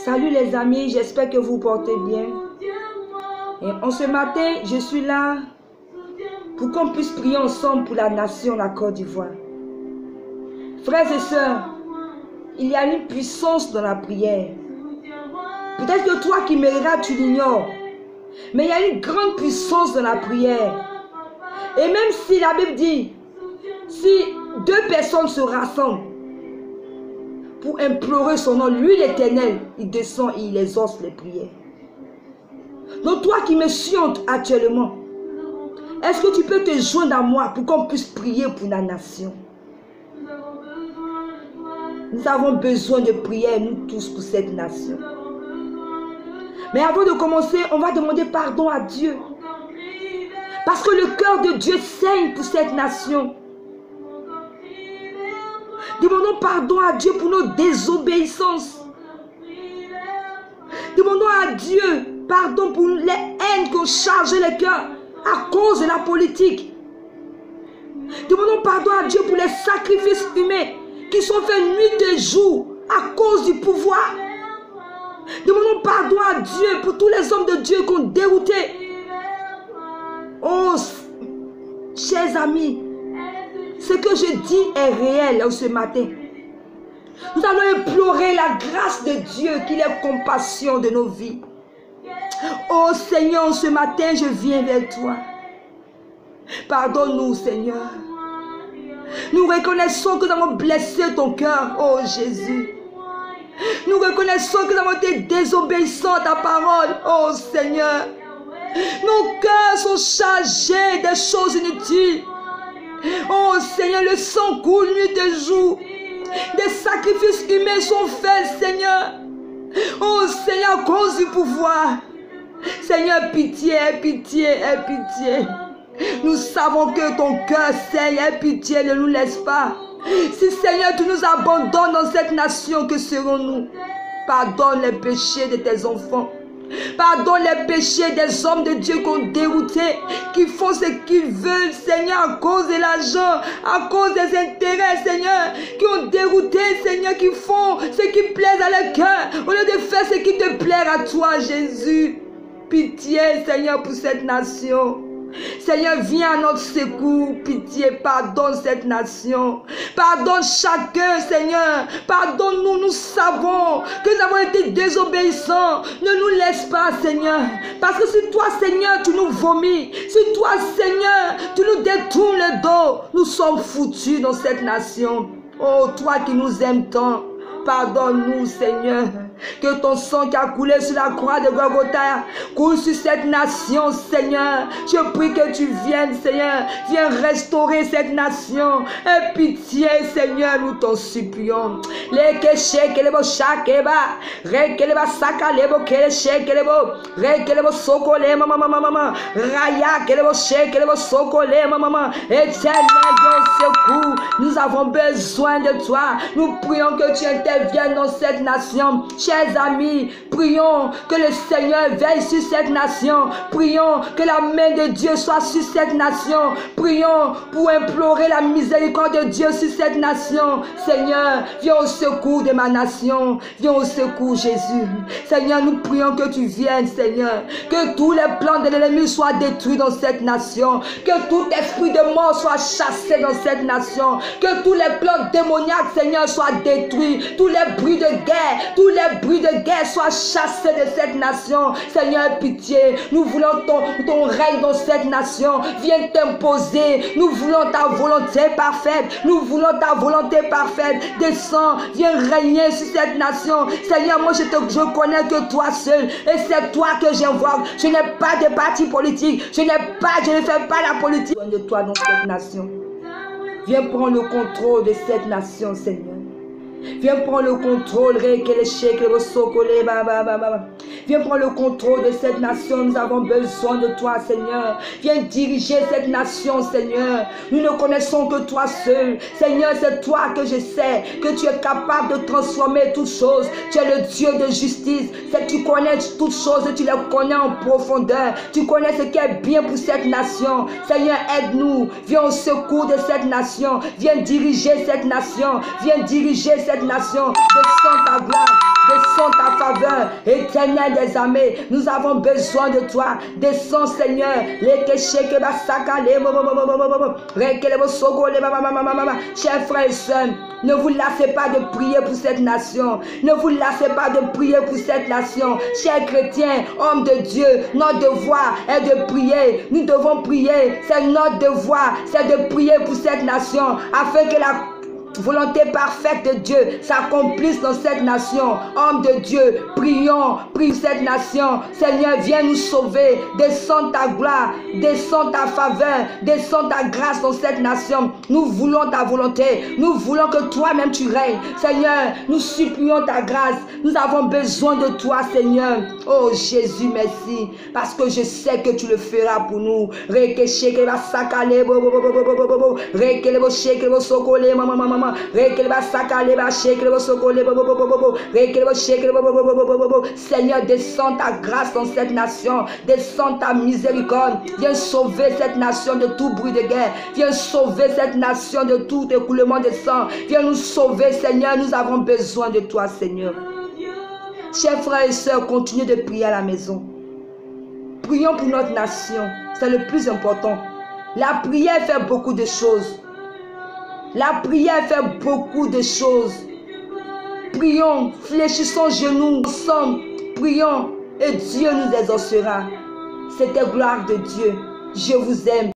Salut les amis, j'espère que vous portez bien. Et en ce matin, je suis là pour qu'on puisse prier ensemble pour la nation, la Côte d'Ivoire. Frères et sœurs, il y a une puissance dans la prière. Peut-être que toi qui me regardes, tu l'ignores. Mais il y a une grande puissance dans la prière. Et même si la Bible dit, si deux personnes se rassemblent pour implorer son nom, lui l'Éternel, il descend et il exauce les prières. Donc toi qui me suis actuellement, est-ce que tu peux te joindre à moi pour qu'on puisse prier pour la nation? Nous avons besoin de prière, nous tous, pour cette nation. Mais avant de commencer, on va demander pardon à Dieu. Parce que le cœur de Dieu saigne pour cette nation. Demandons pardon à Dieu pour nos désobéissances. Demandons à Dieu pardon pour les haines qui ont chargé les cœurs à cause de la politique. Demandons pardon à Dieu pour les sacrifices humains qui sont faits nuit et jour à cause du pouvoir. Demandons pardon à Dieu pour tous les hommes de Dieu qui ont dérouté. Oh, chers amis, ce que je dis est réel ce matin. Nous allons implorer la grâce de Dieu, qu'il ait compassion de nos vies. Oh Seigneur, ce matin, je viens vers toi. Pardonne-nous, Seigneur. Nous reconnaissons que nous avons blessé ton cœur, oh Jésus. Nous reconnaissons que nous avons été désobéissants à ta parole, oh Seigneur. Nos cœurs sont chargés de choses inutiles. Oh Seigneur, le sang coule nuit et jour. Des sacrifices humains sont faits, Seigneur. Oh Seigneur, à cause du pouvoir. Seigneur, pitié, pitié, pitié. Nous savons que ton cœur saigne, pitié, ne nous laisse pas. Si Seigneur, tu nous abandonnes dans cette nation, que serons-nous? Pardonne les péchés de tes enfants. Pardonne les péchés des hommes de Dieu qui ont dérouté, qui font ce qu'ils veulent, Seigneur, à cause de l'argent, à cause des intérêts, Seigneur, qui ont dérouté, Seigneur, qui font ce qui plaise à leur cœur, au lieu de faire ce qui te plaît à toi, Jésus. Pitié, Seigneur, pour cette nation. Seigneur, viens à notre secours, pitié, pardonne cette nation. Pardonne chacun, Seigneur. Pardonne-nous, nous savons que nous avons été désobéissants. Ne nous laisse pas, Seigneur. Parce que si toi, Seigneur, tu nous vomis, si toi, Seigneur, tu nous détournes le dos, nous sommes foutus dans cette nation. Oh, toi qui nous aimes tant, pardonne-nous, Seigneur. Que ton sang qui a coulé sur la croix de Golgotha coule sur cette nation, Seigneur. Je prie que tu viennes, Seigneur. Viens restaurer cette nation. Aie pitié, Seigneur, nous t'en supplions. Les kéchés, kelebo shakeba. Re keleba saka lebo kéché, kelebo. Re kelebo sokole, maman. Raya kelebo she, kelebo sokole, maman. Éternel, viens au secours. Nous avons besoin de toi. Nous prions que tu interviennes dans cette nation. Chers amis, prions que le Seigneur veille sur cette nation. Prions que la main de Dieu soit sur cette nation. Prions pour implorer la miséricorde de Dieu sur cette nation. Seigneur, viens au secours de ma nation. Viens au secours, Jésus. Seigneur, nous prions que tu viennes, Seigneur. Que tous les plans de l'ennemi soient détruits dans cette nation. Que tout esprit de mort soit chassé dans cette nation. Que tous les plans démoniaques, Seigneur, soient détruits. Tous les bruits de guerre, tous les bruits de guerre soient chassés de cette nation. Seigneur, pitié. Nous voulons ton règne dans cette nation. Viens t'imposer. Nous voulons ta volonté parfaite. Nous voulons ta volonté parfaite. Descends, viens régner sur cette nation. Seigneur, moi je connais que toi seul. Et c'est toi que j'invoque. Je n'ai pas de parti politique. Je ne fais pas la politique. De toi dans cette nation. Viens prendre le contrôle de cette nation, Seigneur. Viens prendre le contrôle. Viens prendre le contrôle de cette nation. Nous avons besoin de toi, Seigneur. Viens diriger cette nation, Seigneur. Nous ne connaissons que toi seul. Seigneur, c'est toi que je sais que tu es capable de transformer toutes choses. Tu es le Dieu de justice. Tu connais toutes choses et tu les connais en profondeur. Tu connais ce qui est bien pour cette nation. Seigneur, aide-nous. Viens au secours de cette nation. Viens diriger cette nation. Viens diriger cette nation. Descends ta gloire. Descends ta faveur, Éternel des armées. Nous avons besoin de toi. Descends, Seigneur. Chers frères et sœurs, ne vous lassez pas de prier pour cette nation. Ne vous lassez pas de prier pour cette nation. Chers chrétiens, hommes de Dieu, notre devoir est de prier. Nous devons prier. C'est notre devoir. C'est de prier pour cette nation afin que la volonté parfaite de Dieu s'accomplisse dans cette nation. Homme de Dieu, prions, prie cette nation. Seigneur, viens nous sauver. Descends ta gloire, descends ta faveur, descends ta grâce dans cette nation. Nous voulons ta volonté. Nous voulons que toi-même tu règnes. Seigneur, nous supplions ta grâce. Nous avons besoin de toi, Seigneur. Oh Jésus, merci. Parce que je sais que tu le feras pour nous. Seigneur, descends ta grâce dans cette nation. Descends ta miséricorde. Viens sauver cette nation de tout bruit de guerre. Viens sauver cette nation de tout écoulement de sang. Viens nous sauver, Seigneur. Nous avons besoin de toi, Seigneur. Chers frères et sœurs, continuez de prier à la maison. Prions pour notre nation. C'est le plus important. La prière fait beaucoup de choses. La prière fait beaucoup de choses. Prions, fléchissons genoux ensemble. Prions et Dieu nous exaucera. C'était gloire de Dieu. Je vous aime.